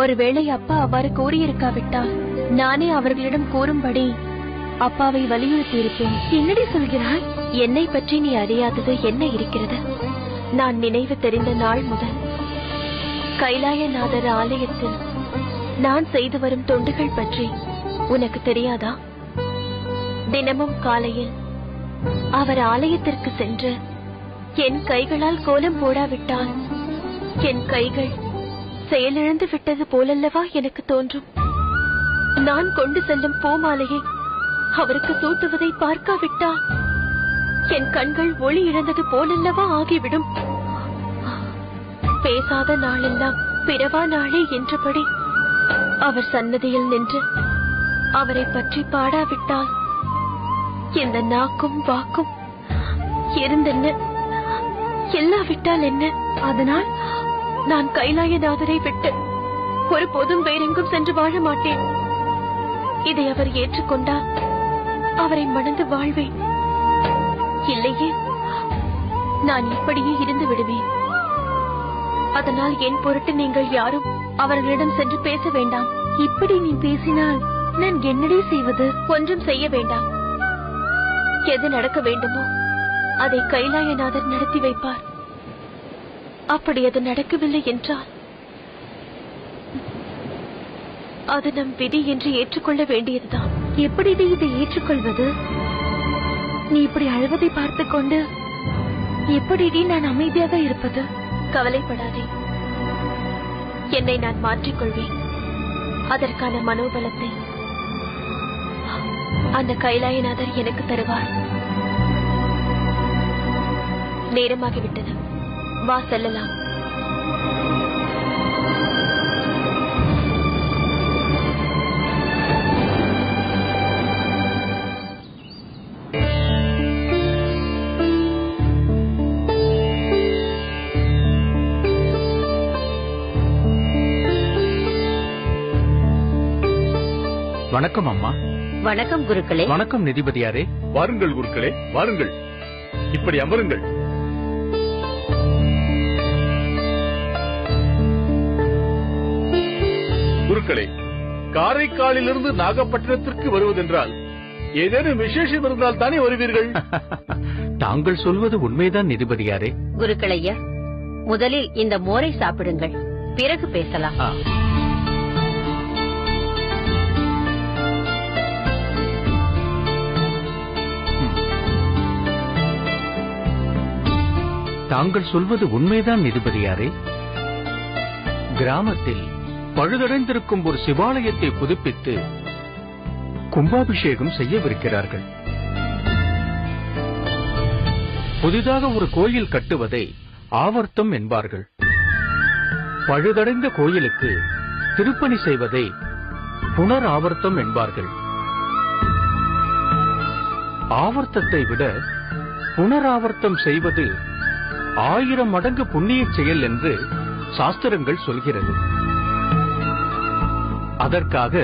ஒருவேளை அப்பா அவ்வாறு கூறியிருக்காவிட்டால் நானே அவர்களிடம் கூறும்படி அப்பாவை வலியுறுத்தி இருப்பேன். என்னடி சொல்கிறாய்? என்னை பற்றி நீ அறியாதது என்ன இருக்கிறது? நான் நினைவு தெரிந்த நாள் முதல் கைலாயநாதர் ஆலயத்தில் நான் செய்து வரும் தொண்டுகள் பற்றி உனக்கு தெரியாதா? தினமும் காலையில் அவர் ஆலயத்திற்கு சென்று என் கைகளால் கோலம் போடாவிட்டால் என் கைகள் செயலிழந்து விட்டது போலல்லவா எனக்கு தோன்றும். நான் கொண்டு செல்லும் பூமாலையை அவருக்கு சூட்டுவதை பார்க்காவிட்டால் என் கண்கள் ஒளி இழந்தது போலல்லவா ஆகிவிடும். பேசாத நாளெல்லாம் பிறவா நாளே என்றபடி அவர் சன்னதியில் நின்று அவரை பற்றி பாடாவிட்டால் இந்த நாக்கும் வாக்கும் இருந்தென்ன, எல்லாவிட்டால் என்ன? அதனால் நான் கைலாயநாதரை விட்டு ஒருபோதும் வேறெங்கும் சென்று வாழ மாட்டேன். இதை அவர் ஏற்றுக்கொண்டால் அவரை மணந்து வாழ்வேன். இல்லையே நான் இப்படியே இருந்து விடுவேன். அதனால் என் பொருட்டு நீங்கள் யாரும் அவர்களிடம் சென்று பேச வேண்டாம். இப்படி நீ பேசினால் நான் என்னடி செய்வது? ஒன்றும் செய்ய வேண்டாம். எது நடக்க வேண்டுமோ அதை கைலாயநாதர் நடத்தி வைப்பார். அப்படி அது நடக்கவில்லை என்றால் அது நம் விதி என்று ஏற்றுக்கொள்ள வேண்டியதுதான். எப்படி இதை ஏற்றுக்கொள்வது? நீ இப்படி அழுவதை பார்த்துக் கொண்டு எப்படி நான் அமைதியாக இருப்பது? கவலைப்படாதே, என்னை நான் மாற்றிக்கொள்வேன். அதற்கான மனோபலத்தை அந்த கைலாயநாதர் எனக்கு தருவார். நேரமாகிவிட்டது, வா செல்லலாம். வணக்கம் அம்மா. வணக்கம் குருக்களே. வணக்கம் நிதிபதியாரே. வாருங்கள் குருக்களே, வாருங்கள். இப்படி அமருங்கள். குருக்களே, காரைக்காலிலிருந்து நாகப்பட்டினத்திற்கு வருவதென்றால் ஏதேனும் விசேஷம் இருந்தால் தானே வருவீர்கள்? தாங்கள் சொல்வது உண்மைதான் நிதிபதியாரே. குருக்களையா, முதலில் இந்த மோரை சாப்பிடுங்கள், பிறகு பேசலாம். தாங்கள் சொல்வது உண்மைதான் நிதிபதியாரே. கிராமத்தில் பழுதடைந்திருக்கும் ஒரு சிவாலயத்தை புதுப்பித்து கும்பாபிஷேகம் செய்யவிருக்கிறார்கள். புதிதாக ஒரு கோயில் கட்டுவதை ஆவர்த்தம் என்பார்கள். பழுதடைந்த கோயிலுக்கு திருப்பணி செய்வதை புனர் ஆவர்த்தம் என்பார்கள். ஆவர்த்தத்தை விட புனராவர்த்தம் செய்வது 1000 மடங்கு புண்ணிய செயல் என்று சாஸ்திரங்கள் சொல்கிறது. அதற்காக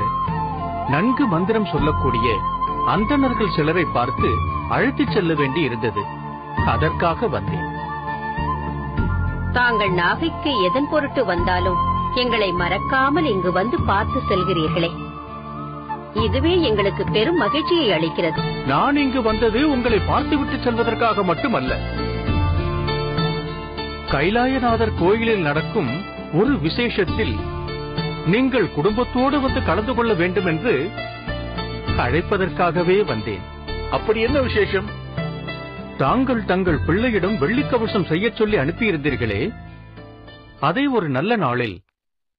நன்கு மந்திரம் சொல்லக்கூடிய அந்தணர்கள் சிலரை பார்த்து அழைத்துச் செல்ல வேண்டி இருந்தது. அதற்காக வந்தேன். தாங்கள் நாகைக்கு எதன் பொருட்டு வந்தாலும் எங்களை மறக்காமல் இங்கு வந்து பார்த்து செல்கிறீர்களே, இதுவே எங்களுக்கு பெரும் மகிழ்ச்சியை அளிக்கிறது. நான் இங்கு வந்தது உங்களை பார்த்துவிட்டு செல்வதற்காக மட்டுமல்ல. கைலாயநாதர் கோயிலில் நடக்கும் ஒரு விசேஷத்தில் நீங்கள் குடும்பத்தோடு வந்து கலந்து கொள்ள வேண்டும் என்று அழைப்பதற்காகவே வந்தேன். அப்படி என்ன விசேஷம்? தாங்கள் தங்கள் பிள்ளையிடம் வெள்ளிக்கவசம் செய்ய சொல்லி அனுப்பியிருந்தீர்களே, அதை ஒரு நல்ல நாளில்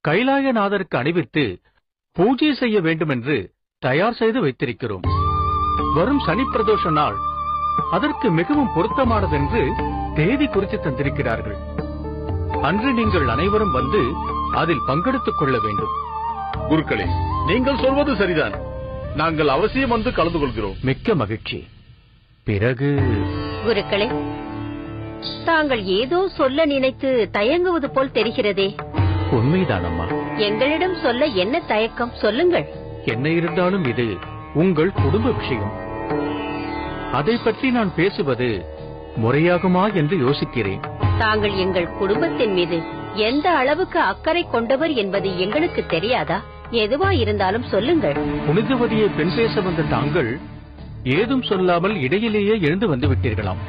கைலாயநாதருக்கு அணிவித்து பூஜை செய்ய வேண்டும் என்று தயார் செய்து வைத்திருக்கிறோம். வரும் சனி பிரதோஷ நாள் அதற்கு மிகவும் பொருத்தமானதென்று தேதி குறித்து தந்திருக்கிறார்கள். அன்று நீங்கள் அனைவரும் வந்து அதில் பங்கெடுத்துக் கொள்ள வேண்டும். குருக்களே, நீங்கள் சொல்வது சரிதான். நாங்கள் அவசியம் வந்து கலந்து கொள்கிறோம். மிக்க மகிழ்ச்சி. பிறகு குருக்களே, தாங்கள் ஏதோ சொல்ல நினைத்து தயங்குவது போல் தெரிகிறதே. உண்மைதானம்மா. எங்களிடம் சொல்ல என்ன தயக்கம்? சொல்லுங்கள். என்ன இருந்தாலும் இது உங்கள் குடும்ப விஷயம். அதை பற்றி நான் பேசுவது முறையாகுமா என்று யோசிக்கிறேன். தாங்கள் எங்கள் குடும்பத்தின் மீது எந்த அளவுக்கு அக்கறை கொண்டவர் என்பது எங்களுக்கு தெரியாதா? எதுவா இருந்தாலும் சொல்லுங்கள். புனிதவதியை பெண் பேச வந்த தாங்கள் ஏதும் சொல்லாமல் இடையிலேயே எழுந்து வந்து விட்டீர்களாம்.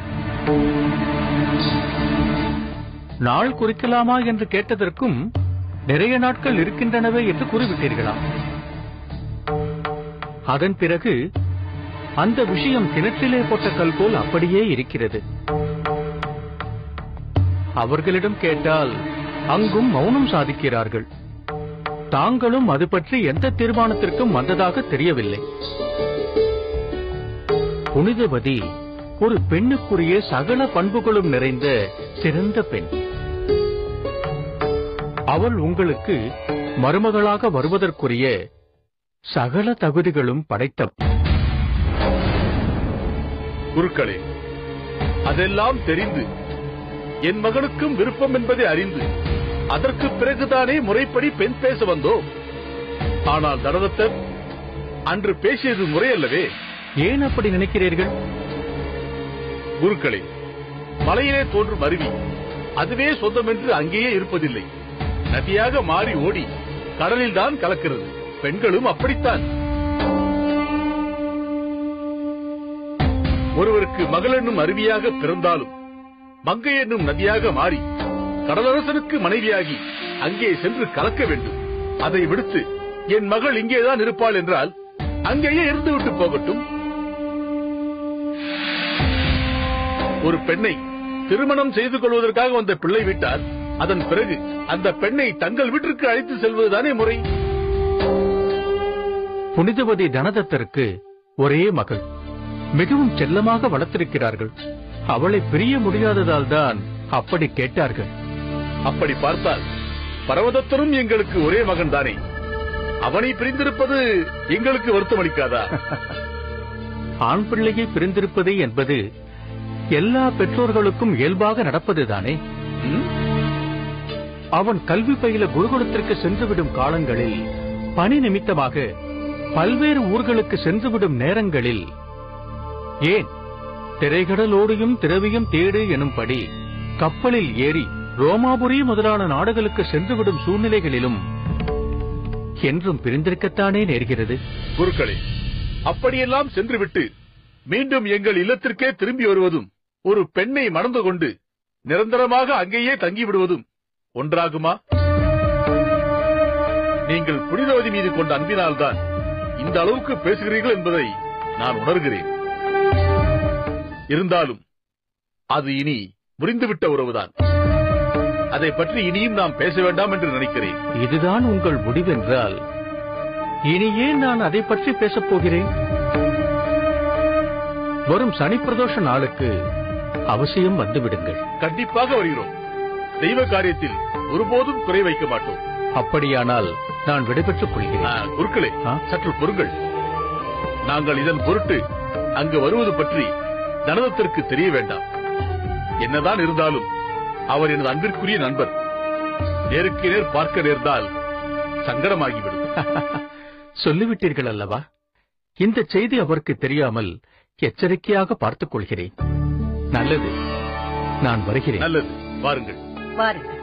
நாள் குறிக்கலாமா என்று கேட்டதற்கும் நிறைய நாட்கள் இருக்கின்றனவே என்று கூறிவிட்டீர்களாம். அதன் பிறகு அந்த விஷயம் கிணற்றிலே போட்ட கல் போல் அப்படியே இருக்கிறது. அவர்களிடம் கேட்டால் அங்கும் மௌனம் சாதிக்கிறார்கள். தாங்களும் அது பற்றி எந்த தீர்மானத்திற்கும் வந்ததாக தெரியவில்லை. புனிதவதி ஒரு பெண்ணுக்குரிய சகல பண்புகளும் நிறைந்த சிறந்த பெண். அவள் உங்களுக்கு மருமகளாக வருவதற்குரிய சகல தகுதிகளும் படைத்த. குருக்களே, அதெல்லாம் தெரிந்து என் மகனுக்கும் விருப்பம் என்பதை அறிந்து அதற்கு பிறகுதானே முறைப்படி பெண் பேச வந்தோம். ஆனால் தனதத்தர் அன்று பேசியது முறையல்லவே. ஏன் அப்படி நினைக்கிறீர்கள்? குருக்களே, மலையிலே தோன்றும் அருவி அதுவே சொந்தம் என்று அங்கேயே இருப்பதில்லை. நதியாக மாறி ஓடி கடலில் தான் கலக்கிறது. பெண்களும் அப்படித்தான். ஒருவருக்கு மகள் என்னும் அருவியாக பிறந்தாலும் மங்கை என்னும் நதியாக மாறி கடலரசனுக்கு மனைவியாகி அங்கே சென்று கலக்க வேண்டும். அதை விடுத்து என் மகள் இங்கேதான் இருப்பாள் என்றால் அங்கேயே இருந்துவிட்டு போகட்டும். ஒரு பெண்ணை திருமணம் செய்து கொள்வதற்காக வந்த பிள்ளை வீட்டார் அதன் பிறகு அந்த பெண்ணை தங்கள் வீட்டிற்கு அழைத்து செல்வதுதானே முறை. புனிதவதி தனதத்தருக்கு ஒரே மகள், மிகவும் செல்லமாக வளர்த்திருக்கிறார்கள். அவளை பிரிய முடியாததால் தான் அப்படி கேட்டார்கள். அப்படி பார்த்தால் பரமதத்தரும் எங்களுக்கு ஒரே மகன் தானே. அவனை பிரிந்திருப்பது எங்களுக்கு வருத்தமளிக்காதா? ஆண் பிள்ளையை பிரிந்திருப்பது என்பது எல்லா பெற்றோர்களுக்கும் இயல்பாக நடப்பதுதானே. அவன் கல்வி பயில குருகுலத்திற்கு சென்றுவிடும் காலங்களில், பணி நிமித்தமாக பல்வேறு ஊர்களுக்கு சென்றுவிடும் நேரங்களில், ஏன் திரைகடலோடியும் திரவியும் தேடு எனும்படி கப்பலில் ஏறி ரோமாபுரி முதலான நாடுகளுக்கு சென்றுவிடும் சூழ்நிலைகளிலும் என்றும் பிரிந்திருக்கத்தானே நேர்கிறது. குருக்களே, அப்படியெல்லாம் சென்றுவிட்டு மீண்டும் எங்கள் இல்லத்திற்கே திரும்பி வருவதும் ஒரு பெண்ணை மணந்து கொண்டு நிரந்தரமாக அங்கேயே தங்கிவிடுவதும் ஒன்றாகுமா? நீங்கள் புனிதவதி மீது கொண்ட அன்பினால்தான் இந்த அளவுக்கு பேசுகிறீர்கள் என்பதை நான் உணர்கிறேன். இருந்தாலும் அது இனி முறிந்துவிட்ட உறவுதான். அதை பற்றி இனியும் நாம் பேச வேண்டாம் என்று நினைக்கிறேன். இதுதான் உங்கள் முடிவென்றால் இனி ஏன் நான் அதை பற்றி பேசப் போகிறேன்? வரும் சனி பிரதோஷ நாளுக்கு அவசியம் வந்துவிடுங்கள். கண்டிப்பாக வருகிறோம். தெய்வ காரியத்தில் ஒருபோதும் குறை வைக்க மாட்டோம். அப்படியானால் நான் விடைபெற்றுக் கொள்கிறேன். குருக்களே, சற்று பொறுங்கள். நாங்கள் இதன் பொருட்டு அங்கு வருவது பற்றி தனதத்திற்கு தெரிய வேண்டாம். என்னதான் இருந்தாலும் அவர் எனது அன்பிற்குரிய நண்பர். நேருக்கு நேர் பார்க்க நேர்ந்தால் சங்கடமாகிவிடும். சொல்லிவிட்டீர்கள் அல்லவா? இந்த செய்தி அவருக்கு தெரியாமல் எச்சரிக்கையாக பார்த்துக் கொள்கிறேன். நல்லது, நான் வருகிறேன். நல்லது, வாருங்கள். வாருங்கள்.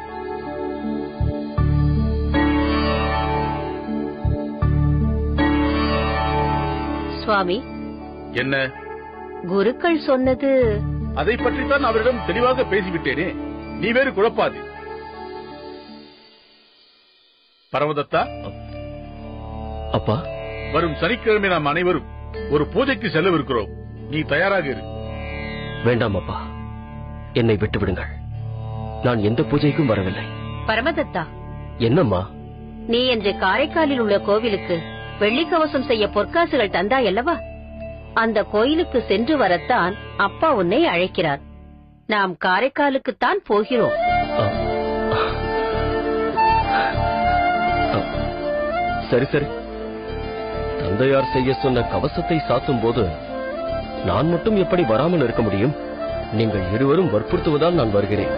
சுவாமி, என்ன? குருக்கள் சொன்னது? அதை பற்றித்தான் அவரிடம் தெளிவாக பேசிவிட்டேனே. நீ வேறு குழப்பாது. பரமதத்தா, அப்பா, வரும் சனிக்கிழமை நாம் அனைவரும் ஒரு பூஜைக்கு செல்லவிருக்கிறோம். நீ தயாராக இரு. வேண்டாம் அப்பா, என்னை விட்டு விடுங்கள். நான் எந்த பூஜைக்கும் வரவில்லை. பரமதத்தா, என்னம்மா? நீ என்று காரைக்காலில் உள்ள கோவிலுக்கு வெள்ளிக்கவசம் செய்ய பொற்காசுகள் தந்தாய் அல்லவா? அந்த கோயிலுக்கு சென்று வரத்தான் அப்பா உன்னை அழைக்கிறார். நாம் காரைக்காலுக்குத்தான் போகிறோம். சரி சரி, தந்தையார் செய்ய சொன்ன கவசத்தை சாத்தும் போது நான் மட்டும் எப்படி வராமல் இருக்க முடியும்? நீங்கள் இருவரும் வற்புறுத்துவதால் நான் வருகிறேன்.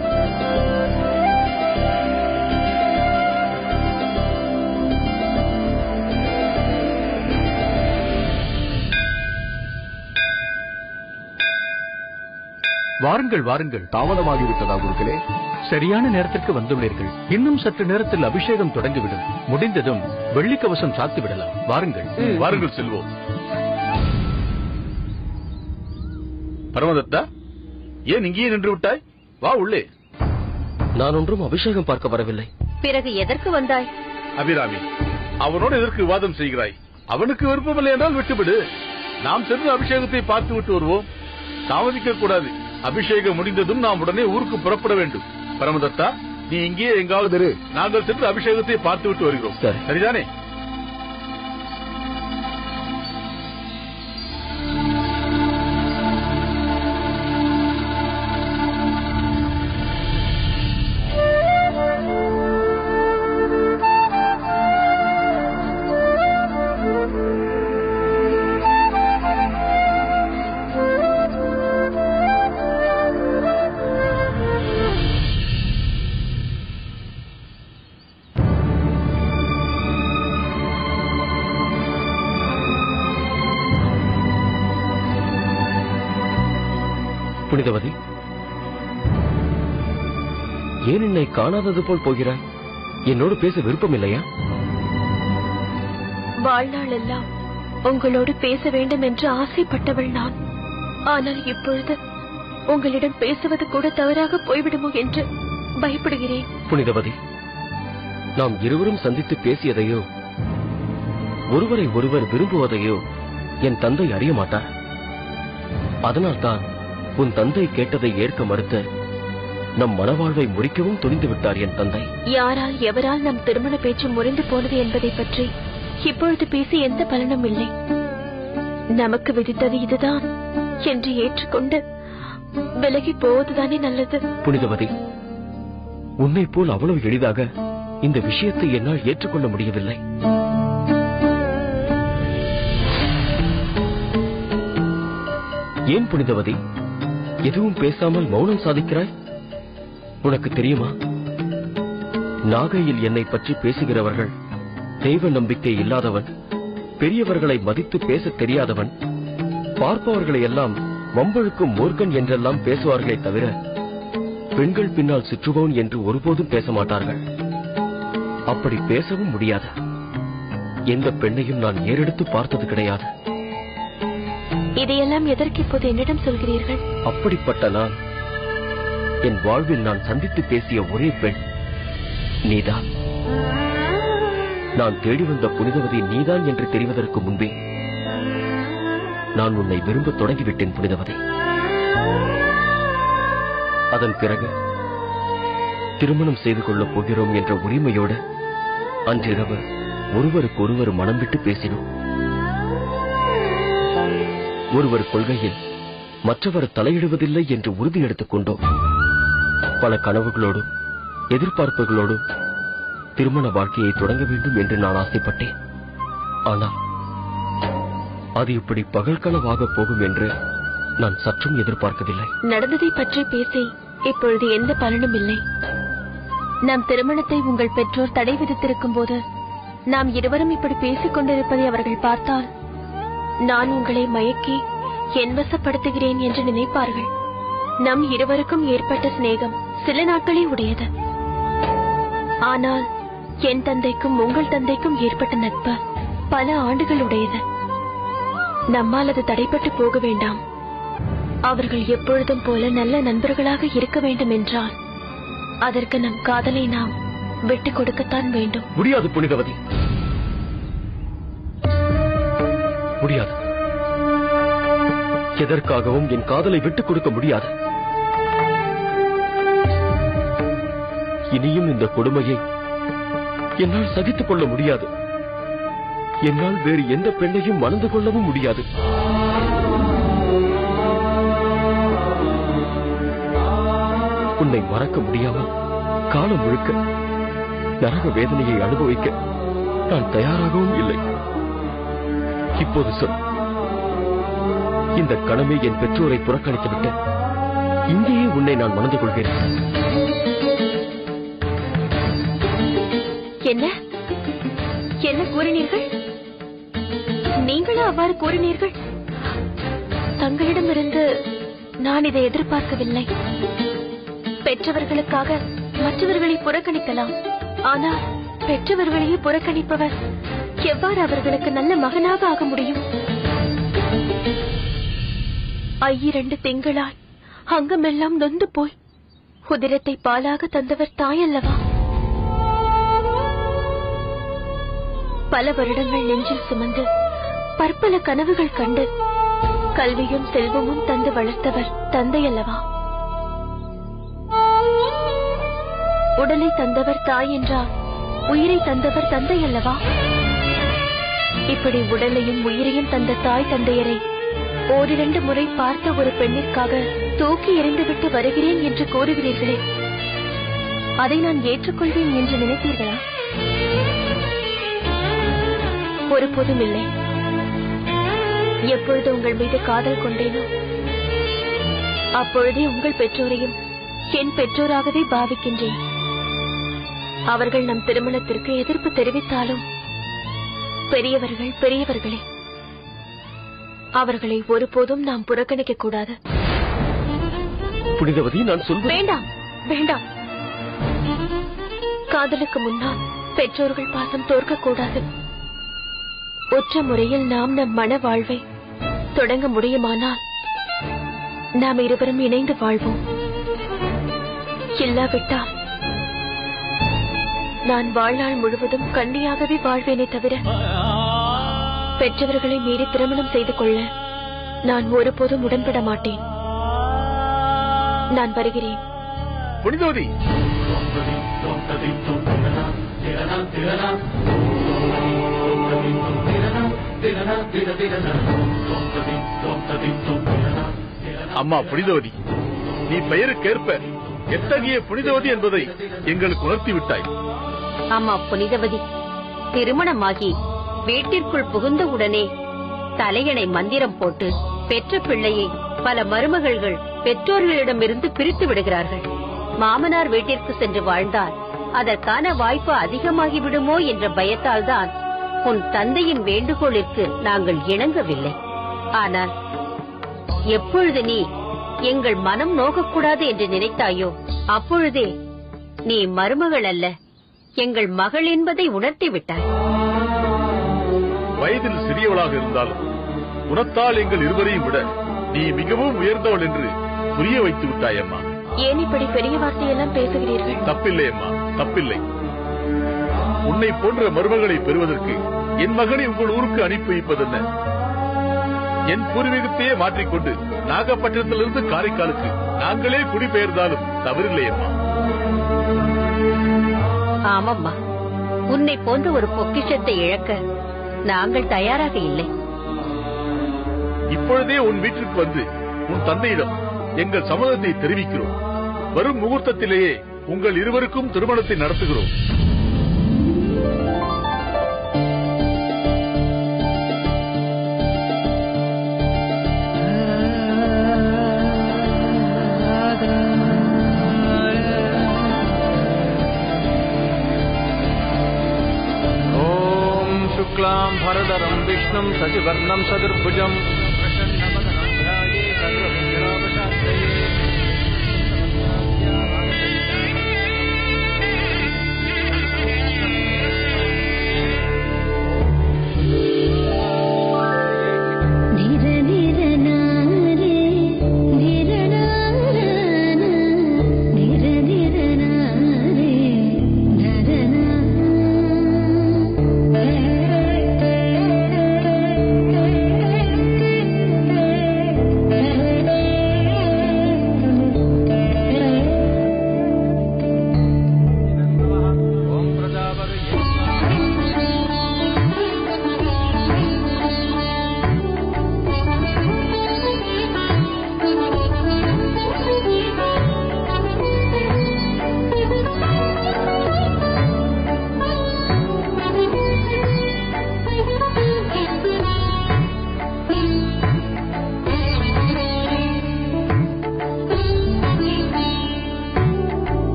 வாருங்கள் வாருங்கள். தாமதமாகிவிட்டதா குருக்களே? சரியான நேரத்திற்கு வந்துள்ளீர்கள். இன்னும் சற்று நேரத்தில் அபிஷேகம் தொடங்கிவிடும். முடிந்ததும் வெள்ளிக்கவசம் சாத்தி விடலாம். வாருங்கள். வாருங்கள் செல்வோம். பரமதத்தா, ஏன் இங்கேயே நின்று விட்டாய்? வா உள்ளே. நான் ஒன்றும் அபிஷேகம் பார்க்க வரவில்லை. பிறகு எதற்கு வந்தாய்? அபிராமி, அவனோடு எதற்கு விவாதம் செய்கிறாய்? அவனுக்கு விருப்பமில்லை என்றால் விட்டுவிடு. நாம் சென்று அபிஷேகத்தை பார்த்து விட்டு வருவோம். தாமதிக்க கூடாது. அபிஷேகம் முடிந்ததும் நாம் உடனே ஊருக்கு புறப்பட வேண்டும். பரமதத்தா, நீ இங்கேயே எங்காவது இரு. நாங்கள் சென்று அபிஷேகத்தை பார்த்து விட்டு வருகிறோம். சரிதானே? புனிதவதி, ஏன் என்னை காணாதது போல் போகிறாய்? என்னோடு பேச விருப்பம் இல்லையா? வாழ்நாள் எல்லாம் உங்களோடு பேச வேண்டும் என்று ஆசைப்பட்டவள் நான். ஆனால் இப்பொழுது உங்களிடம் பேசுவது கூட தவறாக போய்விடுமோ என்று பயப்படுகிறேன். புனிதவதி, நாம் இருவரும் சந்தித்து பேசியதையோ ஒருவரை ஒருவர் விரும்புவதையோ என் தந்தை அறிய மாட்டார். அதனால்தான் உன் தந்தை கேட்டதை ஏற்க மறுத்து நம் மனவாழ்வை முறிக்கவும் துணிந்து விட்டார் என் தந்தை. யாரால் எவரால் நம் திருமண பேச்சு முறிந்து போனது என்பதை பற்றி இப்பொழுது பேசி எந்த பலனும் இல்லை. நமக்கு விதித்தது இதுதான் என்று ஏற்றுக்கொண்டு விலகி போவதுதானே நல்லது. புனிதவதி, உன்னை போல் அவ்வளவு எளிதாக இந்த விஷயத்தை என்னால் ஏற்றுக்கொள்ள முடியவில்லை. ஏன் புனிதவதி, எதுவும் பேசாமல் மௌனம் சாதிக்கிறாய்? உனக்கு தெரியுமா, நாகையில் என்னை பற்றி பேசுகிறவர்கள் தெய்வ நம்பிக்கை இல்லாதவன், பெரியவர்களை மதித்து பேச தெரியாதவன், பார்ப்பவர்களை எல்லாம் வம்பழுக்கும் மூர்க்கன் என்றெல்லாம் பேசுவார்களே தவிர பெண்கள் பின்னால் சுற்றுவோன் என்று ஒருபோதும் பேச மாட்டார்கள். அப்படி பேசவும் முடியாது. எந்த பெண்ணையும் நான் ஏறெடுத்து பார்த்தது கிடையாது. இதையெல்லாம் எதற்கு இப்போது என்னிடம் சொல்கிறீர்கள்? அப்படிப்பட்ட நான், என் வாழ்வில் நான் சந்தித்து பேசிய ஒரே பெண் நீதான். நான் தேடி வந்த புனிதவதி நீதான் என்று தெரிவதற்கு முன்பே நான் உன்னை விரும்ப தொடங்கிவிட்டேன் புனிதவதி. அதன் பிறகு திருமணம் செய்து கொள்ளப் போகிறோம் என்ற உரிமையோடு அன்றிரவு ஒருவருக்கு ஒருவர் மனம் விட்டு பேசினோம். ஒருவர் கொள்கையில் மற்றவர் தலையிடுவதில்லை என்று உறுதி எடுத்துக் கொண்டோம். பல கனவுகளோடும் எதிர்பார்ப்புகளோடும் திருமண வாழ்க்கையை தொடங்க வேண்டும் என்று நான் ஆசைப்பட்டேன். ஆனால் அது இப்படி பகல் கனவாக போகும் என்று நான் சற்றும் எதிர்பார்க்கவில்லை. நடந்ததை பற்றி பேசி இப்பொழுது எந்த பலனும் இல்லை. நம் திருமணத்தை உங்கள் பெற்றோர் தடை விதித்திருக்கும் போது நாம் இருவரும் இப்படி பேசிக் கொண்டிருப்பதை அவர்கள் பார்த்தால் நான் உங்களை மயக்கி என் வசப்படுத்துகிறேன் என்று நினைப்பார்கள். நம் இருவருக்கும் ஏற்பட்ட சிநேகம் சில நாட்களே உடையது. ஆனால் என் தந்தைக்கும் உங்கள் தந்தைக்கும் ஏற்பட்ட நட்பு பல ஆண்டுகள் உடையது. நம்மால் அது தடைப்பட்டு போக வேண்டாம். அவர்கள் எப்பொழுதும் போல நல்ல நண்பர்களாக இருக்க வேண்டும் என்றால் அதற்கு நம் காதலை நாம் விட்டுக் கொடுக்கத்தான் வேண்டும். முடியாது புனிதவதி, முடியாது. எதற்காகவும் என் காதலை விட்டுக் கொடுக்க முடியாது. இனியும் இந்த கொடுமையை என்னால் சகித்துக் கொள்ள முடியாது. என்னால் வேறு எந்த பெண்ணையும் மணந்து கொள்ளவும் முடியாது. உன்னை மறக்க முடியாமல் காலம் முழுக்க நரக வேதனையை அனுபவிக்க நான் தயாராகவும் இல்லை. இப்போது சொல், இந்த கணமே என் பெற்றோரை புறக்கணித்துவிட்டு இங்கேயே உன்னை நான் மணந்து கொள்கிறேன். என்ன என்ன கூறினீர்கள்? நீங்களும் அவ்வாறு கூறினீர்கள்? தங்களிடமிருந்து நான் இதை எதிர்பார்க்கவில்லை. பெற்றவர்களுக்காக மற்றவர்களை புறக்கணிக்கலாம். ஆனால் பெற்றவர்களையே புறக்கணிப்பவர் எவ்வாறு அவர்களுக்கு நல்ல மகனாக ஆக முடியும்? 2 திங்களாய் அங்கமெல்லாம் நொந்து போய் உதிரத்தை பாலாக தந்தவர் தாயல்லவா? பல வருடங்கள் நெஞ்சில் சுமந்து பற்பல கனவுகள் கண்டு கல்வியும் செல்வமும் தந்து வளர்த்தவர் தந்தையல்லவா? உடலை தந்தவர் தாய் என்றால் உயிரை தந்தவர் தந்தையல்லவா? இப்படி உடலையும் உயிரையும் தந்த தாய் தந்தையரை 1-2 முறை பார்த்த ஒரு பெண்ணிற்காக தூக்கி எறிந்துவிட்டு வருகிறேன் என்று கூறுகிறீர்களே, அதை நான் ஏற்றுக்கொள்வேன் என்று நினைத்தீர்களா? ஒருபோதும் இல்லை. எப்பொழுது உங்கள் மீது காதல் கொண்டேனோ அப்பொழுதே உங்கள் பெற்றோரையும் என் பெற்றோராகவே பாவிக்கின்றேன். அவர்கள் நம் திருமணத்திற்கு எதிர்ப்பு தெரிவித்தாலும் பெரியவர்கள் பெரியவர்களே, அவர்களை ஒருபோதும் நாம் புறக்கணிக்க கூடாது. புனிதவதி, நான் சொல்வது வேண்டாம் வேண்டாம். காதலுக்கு முன்னால் பெற்றோர்கள் பாசம் தோற்கக்கூடாது. ஒற்ற முறையில் நாம் நம் மன வாழ்வை தொடங்க முடியுமானால் நாம் இருவரும் இணைந்து வாழ்வோம். இல்லாவிட்டால் நான் வாழ்நாள் முழுவதும் கன்னியாகவே வாழ்வேனே தவிர பெற்றவர்களை மீறி திருமணம் செய்து கொள்ள நான் ஒருபோதும் உடன்பட மாட்டேன். நான் வருகிறேன். புனிதவதி, அம்மா புனிதவதி, நீ பெயருக்கேற்ப எத்தகைய புனிதவதி என்பதை எங்களுக்கு உணர்த்தி விட்டாய். அம்மா புனிதவதி, திருமணமாகி வீட்டிற்குள் புகுந்த உடனே தலையணை மந்திரம் போட்டு பெற்ற பிள்ளையை பல மருமகள்கள் பெற்றோர்களிடமிருந்து பிரித்து விடுகிறார்கள். மாமனார் வீட்டிற்கு சென்று வாழ்ந்தால் அதற்கான வாய்ப்பு அதிகமாகி விடுமோ என்ற பயத்தால் தான் உன் தந்தையின் வேண்டுகோளிற்கு நாங்கள் இணங்கவில்லை. ஆனால் எப்பொழுது நீ எங்கள் மனம் நோகக்கூடாது என்று நினைத்தாயோ அப்பொழுதே நீ மருமகள் அல்ல, எங்கள் மகள் என்பதை உணர்த்தி விட்டாய். வயதில் சிறியவளாக இருந்தாலும் குணத்தால் எங்கள் இருவரையும் விட நீ மிகவும் உயர்ந்தவள் என்று புரிய வைத்து விட்டாய் அம்மா. ஏன் இப்படி பெரிய வார்த்தையெல்லாம் பேசுகிறீர்கள்? தப்பில்லை அம்மா, தப்பில்லை. உன்னை போன்ற மருமகளை பெறுவதற்கு என் மகனை உங்கள் ஊருக்கு அனுப்பி வைப்பதென்ன? என் பூர்வீகத்தையே மாற்றிக்கொண்டு நாகப்பட்டினத்திலிருந்து காரைக்காலுக்கு நாங்களே குடிபெயர்ந்தாலும் தவறில்லை அம்மா. ஆமம்மா, உன்னை போன்ற ஒரு பொக்கிஷத்தை இழக்க நாங்கள் தயாராக இல்லை. இப்பொழுதே உன் வீட்டிற்கு வந்து உன் தந்தையிடம் எங்கள் சம்மதத்தை தெரிவிக்கிறோம். வரும் முகூர்த்தத்திலேயே உங்கள் இருவருக்கும் திருமணத்தை நடத்துகிறோம். ஓம் சுக்லாம் பரதரம் விஷ்ணும் சசிவர்ணம் சதுர்புஜம்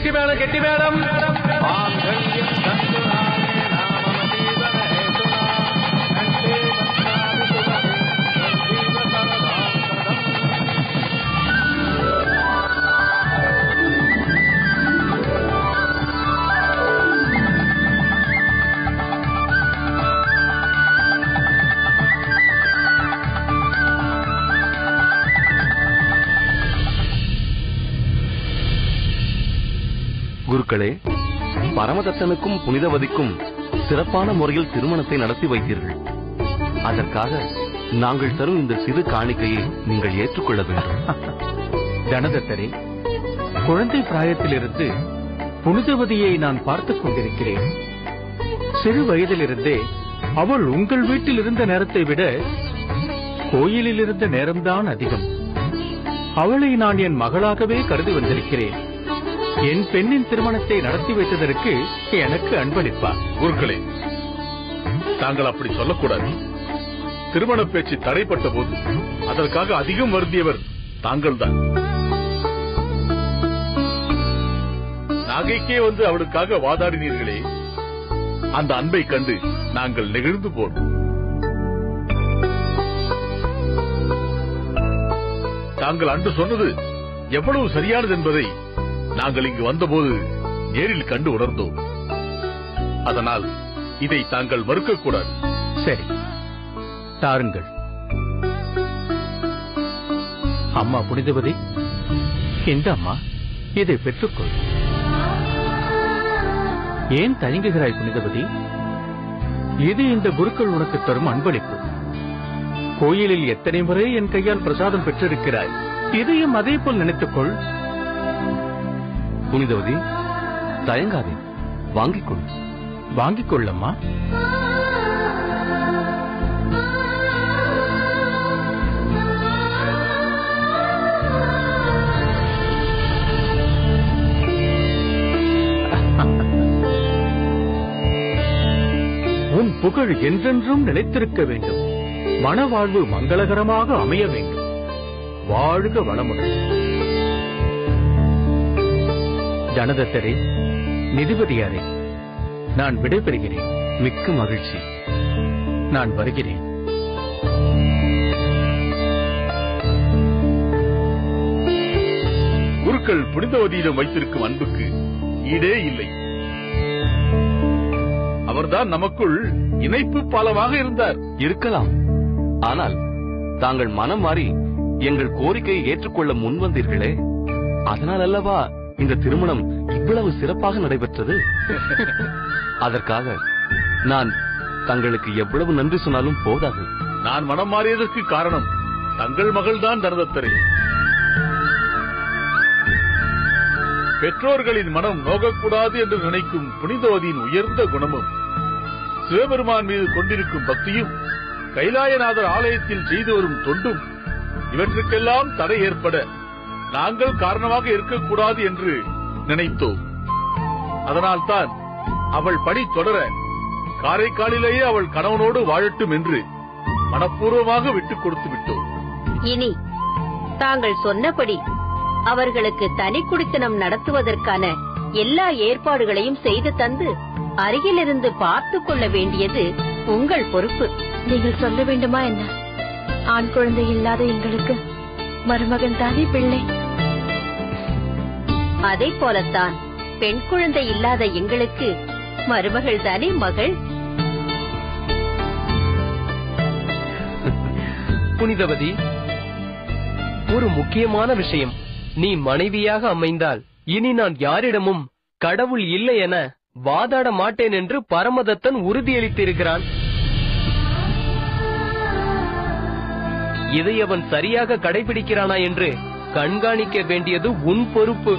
கெட்டி மேளம் கெட்டி மேளம். குருக்களே, பரமதத்தனுக்கும் புனிதவதிக்கும் சிறப்பான முறையில் திருமணத்தை நடத்தி வைத்தீர்கள். அதற்காக நாங்கள் தரும் இந்த சிறு காணிக்கையை நீங்கள் ஏற்றுக்கொள்ள வேண்டும். தனதத்தரே, குழந்தை பிராயத்திலிருந்து புனிதவதியை நான் பார்த்துக் கொண்டிருக்கிறேன். சிறு வயதிலிருந்தே அவள் உங்கள் வீட்டில் இருந்த நேரத்தை விட கோயிலில் இருந்த நேரம்தான் அதிகம். அவளை நான் என் மகளாகவே கருதி வந்திருக்கிறேன். என் பெண்ணின் திருமணத்தை நடத்தி வைத்ததற்கு எனக்கு அன்பளிப்பா. குருக்களே, தாங்கள் அப்படி சொல்லக்கூடாது. திருமண பேச்சு தடைப்பட்ட போது அதற்காக அதிகம் வருந்தியவர் தாங்கள்தான். நாகைக்கே வந்து அவளுக்காக வாதாடினீர்களே, அந்த அன்பை கண்டு நாங்கள் நெகிழ்ந்து போனோம். தாங்கள் அன்று சொன்னது எவ்வளவு சரியானது என்பதை நாங்கள் இங்கு வந்தபோது நேரில் கண்டு உணர்ந்தோம். அதனால் இதை தாங்கள் மறுக்கக்கூடாது. சரி, தாருங்கள். அம்மா புனிதவதி, இந்த அம்மா இதை பெற்றுக்கொள். ஏன் தயங்குகிறாய் புனிதவதி? இது இந்த குருக்கள் உனக்கு தரும் அன்பளிப்பு. கோயிலில் எத்தனை முறை என் கையால் பிரசாதம் பெற்றிருக்கிறாய். இதையும் அதே போல் நினைத்துக்கொள். புனிதவதி, தயங்காதே, வாங்கிக் கொள். வாங்கிக் கொள்ளம்மா. உன் புகழ் என்றென்றும் நிலைத்திருக்க வேண்டும். மனவாழ்வு மங்களகரமாக அமைய வேண்டும். வாழ்க வளமுடன். தனதத்தரே, நிதிபதியாரே, நான் விடைபெறுகிறேன். மிக்க மகிழ்ச்சி. நான் வருகிறேன். குருக்கள் புனிதவதியிடம் வைத்திருக்கும் அன்புக்கு ஈடே இல்லை. அவர்தான் நமக்குள் இணைப்பு பாலமாக இருந்தார். இருக்கலாம். ஆனால் தாங்கள் மனம் மாறி எங்கள் கோரிக்கையை ஏற்றுக்கொள்ள முன்வந்தீர்களே, அதனால் அல்லவா இந்த திருமணம் இவ்வளவு சிறப்பாக நடைபெற்றது. அதற்காக நான் தங்களுக்கு எவ்வளவு நன்றி சொன்னாலும் போதாது. நான் மனம் மாறியதற்கு காரணம் தங்கள் மகள்தான் தனதத்தரே. பெற்றோர்களின் மனம் நோகக்கூடாது என்று நினைக்கும் புனிதவதியின் உயர்ந்த குணமும், சிவபெருமான் மீது கொண்டிருக்கும் பக்தியும், கைலாயநாதர் ஆலயத்தில் செய்து வரும் தொண்டும், இவற்றுக்கெல்லாம் தடை ஏற்பட நாங்கள் காரணமாக இருக்கக்கூடாது என்று நினைத்தோம். அதனால்தான் அவள் பணி தொடர காரைக்காலிலேயே அவள் கணவனோடு வாழட்டும் என்று மனப்பூர்வமாக விட்டுக் கொடுத்து விட்டோம். இனி தாங்கள் சொன்னபடி அவர்களுக்கு தனி குடித்தனம் நடத்துவதற்கான எல்லா ஏற்பாடுகளையும் செய்து தந்து அருகிலிருந்து பார்த்துக் கொள்ள வேண்டியது உங்கள் பொறுப்பு. நீங்கள் சொல்ல வேண்டுமா என்ன? ஆண் குழந்தை இல்லாத எங்களுக்கு மருமகன் தானே பிள்ளை. அதை போலத்தான் பெண் குழந்தை இல்லாத எங்களுக்கு மருமகள் தானே மகள். புனிதவதி, ஒரு முக்கியமான விஷயம். நீ மனைவியாக அமைந்தால் இனி நான் யாரிடமும் கடவுள் இல்லை என வாதாட மாட்டேன் என்று பரமதத்தன் உறுதியளித்திருக்கிறான். இதை அவன் சரியாக கடைபிடிக்கிறானா என்று கண்காணிக்க வேண்டியது உன் பொறுப்பு.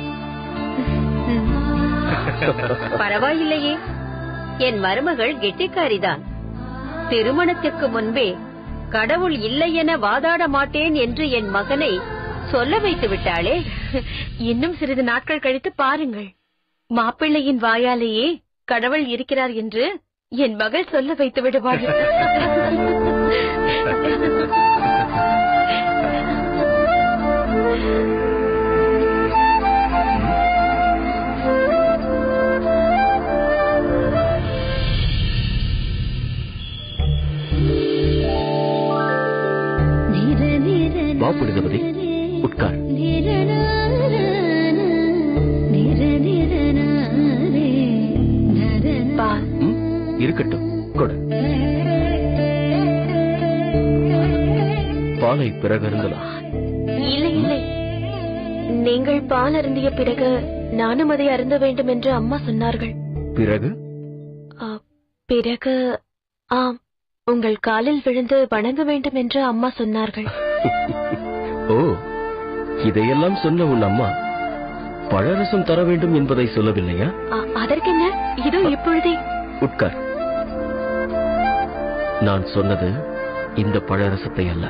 பரவாயில்லையே, என் மருமகள் கெட்டிக்காரிதான். திருமணத்திற்கு முன்பே கடவுள் இல்லை என வாதாட மாட்டேன் என்று என் மகனை சொல்ல வைத்து விட்டாளே. இன்னும் சிறிது நாட்கள் கழித்து பாருங்கள், மாப்பிள்ளையின் வாயாலேயே கடவுள் இருக்கிறார் என்று என் மகள் சொல்ல வைத்து விடுவாள். உட்கார். பால் இருக்கட்டும், கொடு. பாலை பிறகு அருந்தலாம். இல்லை இல்லை, நீங்கள் பால் அருந்திய பிறகு நானும் அதை அருந்த வேண்டும் என்று அம்மா சொன்னார்கள். பிறகு? பிறகு ஆம், உங்கள் காலில் விழுந்து வணங்க வேண்டும் என்று அம்மா சொன்னார்கள். ஓ, இதையெல்லாம் சொன்ன உன் அம்மா பழரசம் தர வேண்டும் என்பதை சொல்லவில்லையா? அதற்கென்ன, இதோ இப்பொழுதே. உட்கார். நான் சொன்னது இந்த பழரசத்தை அல்ல.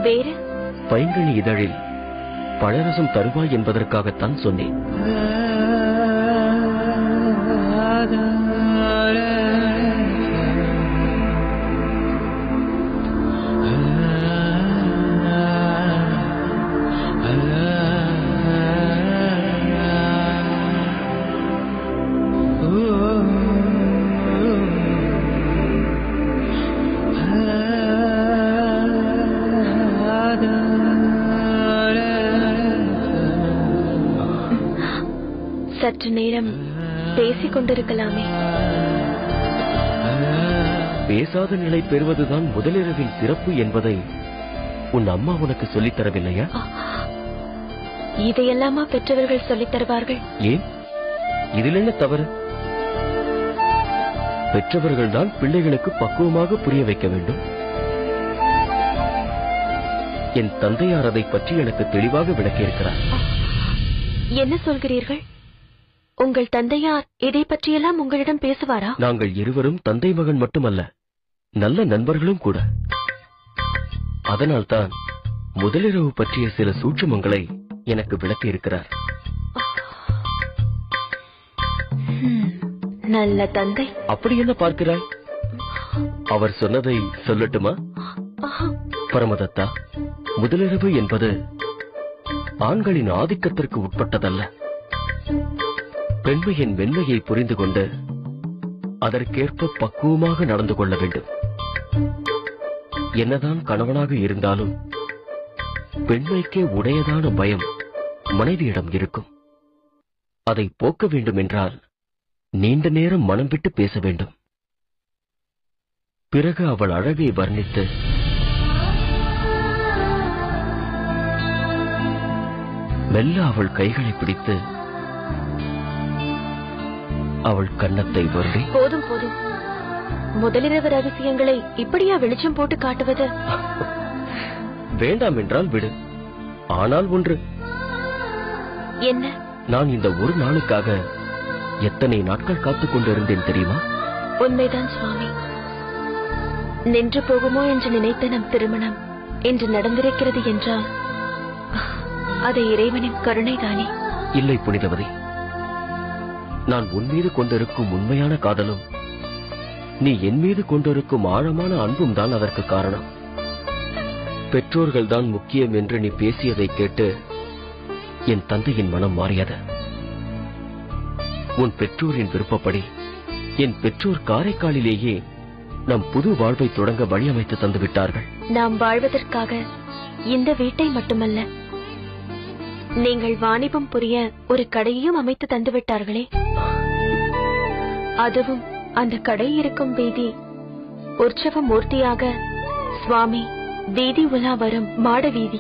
வேறு? பைங்கனி இதழில் பழரசம் தருவாய் என்பதற்காகத்தான் சொன்னேன். சற்று நேரம் பேசிக் கொண்டிருக்கலாமே. பேசாத நிலை பெறுவதுதான் முதலிரவின் சிறப்பு என்பதை உன் அம்மா உனக்கு சொல்லித் தரவில்லையா? இதையெல்லாமா பெற்றவர்கள் சொல்லித் தருவார்கள்? ஏன், இதில் என்ன தவறு? பெற்றவர்கள் தான் பிள்ளைகளுக்கு பக்குவமாக புரிய வைக்க வேண்டும். என் தந்தையார் அதை பற்றி எனக்கு தெளிவாக விளக்கியிருக்கிறார். என்ன சொல்கிறீர்கள்? உங்கள் தந்தையார் இதை பற்றியெல்லாம் உங்களிடம் பேசுவாரா? நாங்கள் இருவரும் தந்தை மகன் மட்டுமல்ல, நல்ல நண்பர்களும் கூட. அதனால்தான் முதலிரவு பற்றிய சில சூட்சுமங்களை எனக்கு விளக்கியிருக்கிறார். நல்ல தந்தை. அப்படி என்ன பார்க்கிறாய்? அவர் சொன்னதை சொல்லட்டுமா? பரமதத்தா, முதலிரவு என்பது ஆண்களின் ஆதிக்கத்திற்கு உட்பட்டதல்ல. பெண்மையின் மென்மையை புரிந்து கொண்டு அதற்கேற்ப பக்குவமாக நடந்து கொள்ள வேண்டும். என்னதான் கணவனாக இருந்தாலும் பெண்மைக்கே உடையதான பயம் மனைவியிடம் இருக்கும். அதை போக்க வேண்டும் என்றால் நீண்ட நேரம் மனம் விட்டு பேச வேண்டும். பிறகு அவள் அழகை வர்ணித்து மெல்ல அவள் கைகளை பிடித்து அவள் கன்னத்தை வருடி. போதும் போதும், முதலிரவு ரகசியங்களை இப்படியா வெளிச்சம் போட்டு காட்டுவது? வேண்டாம் என்றால் விடு. ஆனால் ஒன்று. என்ன? நான் இந்த ஒரு நாளுக்காக எத்தனை நாட்கள் காத்துக் கொண்டிருந்தேன் தெரியுமா? உண்மைதான் சுவாமி. நின்று போகுமோ என்று நினைத்த நம் திருமணம் இன்று நடந்திருக்கிறது என்றால் அது இறைவனின் கருணைதானே? இல்லை புனிதவதி, நான் உன் மீது கொண்டிருக்கும் உண்மையான காதலும் நீ என் மீது கொண்டிருக்கும் ஆழமான அன்பும் தான் அதற்கு காரணம். பெற்றோர்கள் தான் முக்கியம் என்று நீ பேசியதை கேட்டு என் தந்தையின் மனம் மாறியது. உன் பெற்றோரின் விருப்பப்படி என் பெற்றோர் காரைக்காலிலேயே நம் புது வாழ்வை தொடங்க வழியமைத்து தந்துவிட்டார்கள். நாம் வாழ்வதற்காக இந்த வீட்டை மட்டுமல்ல, நீங்கள் வாணிபம் புரிய ஒரு கடையையும் அமைத்து தந்துவிட்டார்களே. அதுவும் அந்த கடை இருக்கும் வீதி உற்சவ மூர்த்தியாக சுவாமி வீதி உலா வரும் மாட வீதி.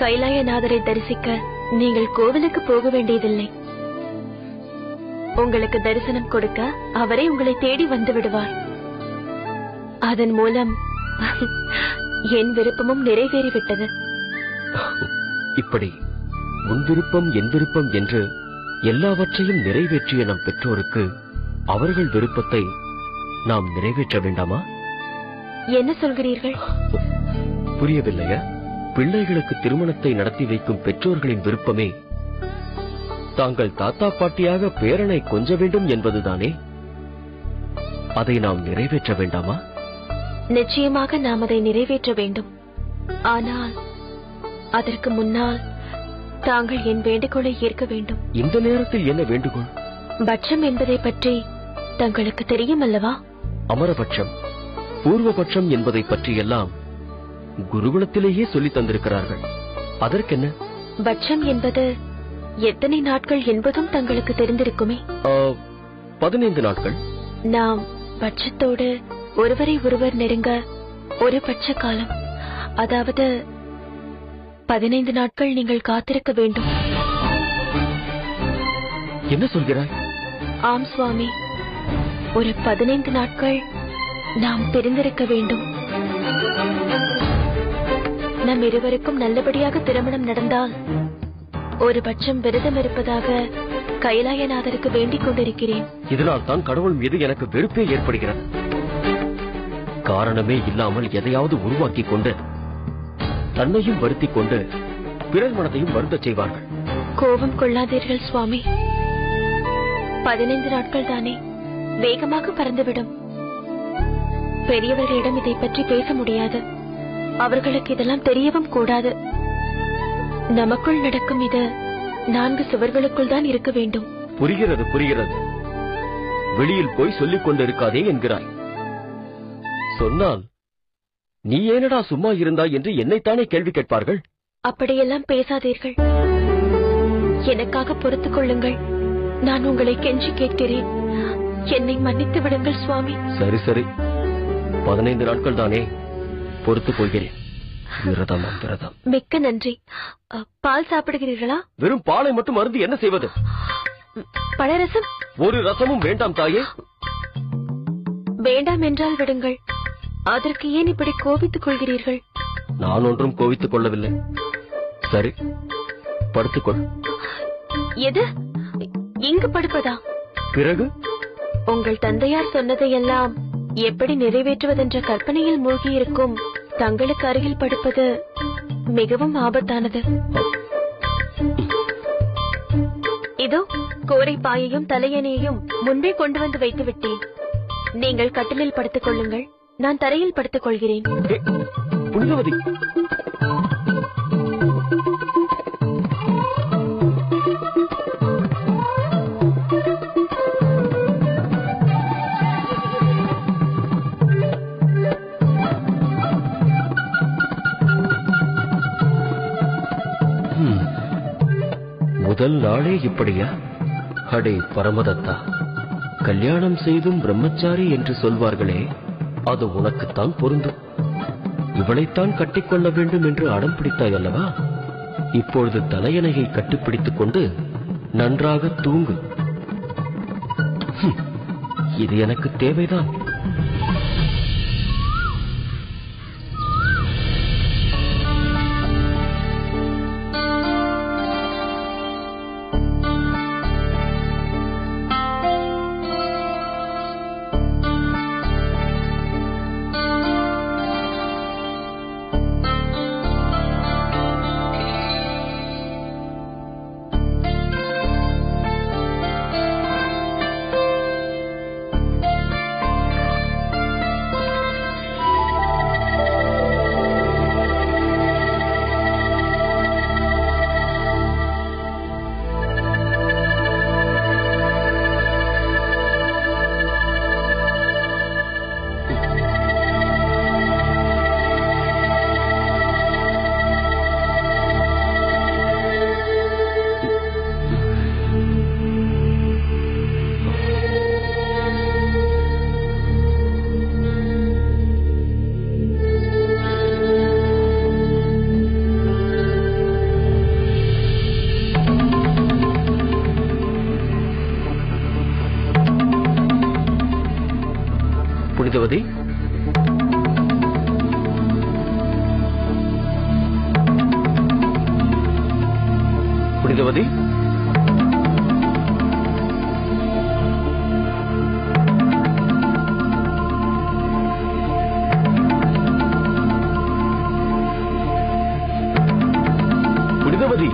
கைலாயநாதரை தரிசிக்க நீங்கள் கோவிலுக்கு போக வேண்டியதில்லை. உங்களுக்கு தரிசனம் கொடுக்க அவரே உங்களை தேடி வந்து விடுவார். அதன் மூலம் என் விருப்பமும் நிறைவேறிவிட்டது. இப்படி உன் விருப்பம் என் விருப்பம் என்று எல்லாவற்றையும் நிறைவேற்றிய நம் பெற்றோருக்கு அவர்கள் விருப்பத்தை நாம் நிறைவேற்ற வேண்டாமா? என்ன சொல்கிறீர்கள்? புரியவில்லையா? பிள்ளைகளுக்கு திருமணத்தை நடத்தி வைக்கும் பெற்றோர்களின் விருப்பமே தாங்கள் தாத்தா பாட்டியாக பேரனை கொஞ்ச வேண்டும் என்பதுதானே. அதை நாம் நிறைவேற்ற வேண்டாமா? நிச்சயமாக நாம் அதை நிறைவேற்ற வேண்டும். ஆனால் அதற்கு முன்னால் தாங்கள் என் வேண்டுகோளை ஏற்க வேண்டும். இந்த நேரத்தில் என்ன வேண்டுகோள்? பட்சம் என்பதை பற்றி தங்களுக்கு தெரியும் அல்லவா? அமரபட்சம், பூர்வபட்சம் என்பதை பற்றி எல்லாம் குருகுலத்திலேயே சொல்லி தந்திருக்கிறார்கள். அதற்கென்ன? பட்சம் என்பது எத்தனை நாட்கள் என்பதும் தங்களுக்கு தெரிந்திருக்குமே. 15 நாட்கள். நாம் பட்சத்தோடு ஒருவரை ஒருவர் நெருங்க ஒரு பட்ச காலம், அதாவது 15 நாட்கள் நீங்கள் காத்திருக்க வேண்டும். என்ன சொல்கிறாய்? ஆம் சுவாமி, ஒரு 15 நாட்கள் நாம் பிரிந்திருக்க வேண்டும். நம் இருவருக்கும் நல்லபடியாக திருமணம் நடந்தால் ஒரு பட்சம் விரதம் இருப்பதாக கைலாயநாதருக்கு வேண்டிக் கொண்டிருக்கிறேன். இதனால் தான் கடவுள் மீது எனக்கு வெறுப்பே ஏற்படுகிறது. காரணமே இல்லாமல் எதையாவது உருவாக்கிக் கொண்டு தன்னையும் வருத்திக் கொண்டு பிறர் மனத்தையும் வருத்தச் செய்வார்கள். கோபம் கொள்ளாதீர்கள் சுவாமி. 15 நாட்கள் தானே, வேகமாக பறந்துவிடும். பெரியவர்களிடம் இதை பற்றி பேச முடியாது. அவர்களுக்கு இதெல்லாம் தெரியவும் கூடாது. நமக்குள் நடக்கும் இது 4 சுவர்களுக்குள் தான் இருக்க வேண்டும். புரிகிறது, புரிகிறது. வெளியில் போய் சொல்லிக் கொண்டிருக்காதே என்கிறாய். சொன்னால் நீ ஏனடா சும்மா இருந்தாய் என்று என்னைத்தானே கேள்வி கேட்பார்கள். அப்படியெல்லாம் பேசாதீர்கள். எனக்காக பொறுத்துக் கொள்ளுங்கள். நான் உங்களை கெஞ்சி கேட்கிறேன். என்னை மன்னித்து விடுங்கள் சுவாமி. சரி சரி, 15 நாட்கள் தானே, பொறுத்துக் கொள்கிறேன். விரதம் விரதம். மிக்க நன்றி. பால் சாப்பிடுகிறீர்களா? வெறும் பாலை மட்டும் அருந்தி என்ன செய்வது? பழரசம்? ஒரு ரசமும் வேண்டாம் தாயே. வேண்டாம் என்றால் விடுங்கள். அதற்கு ஏன் இப்படி கோபித்துக் கொள்கிறீர்கள்? நான் ஒன்றும் கோபித்துக் கொள்ளவில்லை. சரி, படுத்துக்கொள். எது? இங்கு படுப்பதா? பிறகு உங்கள் தந்தையார் சொன்னதையெல்லாம் எப்படி நிறைவேற்றுவதென்ற கற்பனையில் மூழ்கி இருக்கும் தங்களுக்கு அருகில் படுப்பது மிகவும் ஆபத்தானது. இதோ கோரை பாயையும் தலையணையையும் முன்பே கொண்டு வந்து வைத்து விட்டேன். நீங்கள் கட்டிலில் படுத்துக் கொள்ளுங்கள், நான் தரையில் படுத்துக் கொள்கிறேன். புனிதவதி, முதல் நாளே இப்படியா? அடே பரமதத்தா, கல்யாணம் செய்தும் பிரம்மச்சாரி என்று சொல்வார்களே, அது உனக்குத்தான் பொருந்தும். இவளைத்தான் கட்டிக்கொள்ள வேண்டும் என்று அடம் பிடித்தாய் அல்லவா? இப்பொழுது தலையணையை கட்டிப்பிடித்துக் கொண்டு நன்றாக தூங்கு. இது எனக்கு தேவைதான். புனிதவதி, புனிதவதி, புனிதவதி,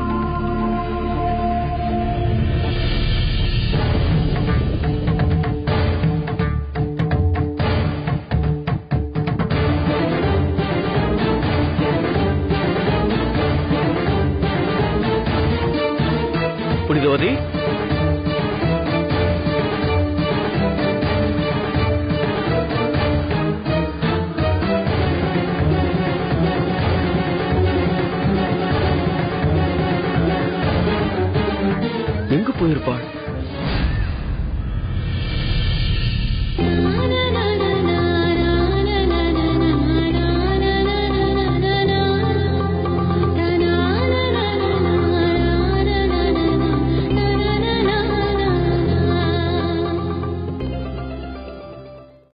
புனிதவதி, போயிருப்பாள்.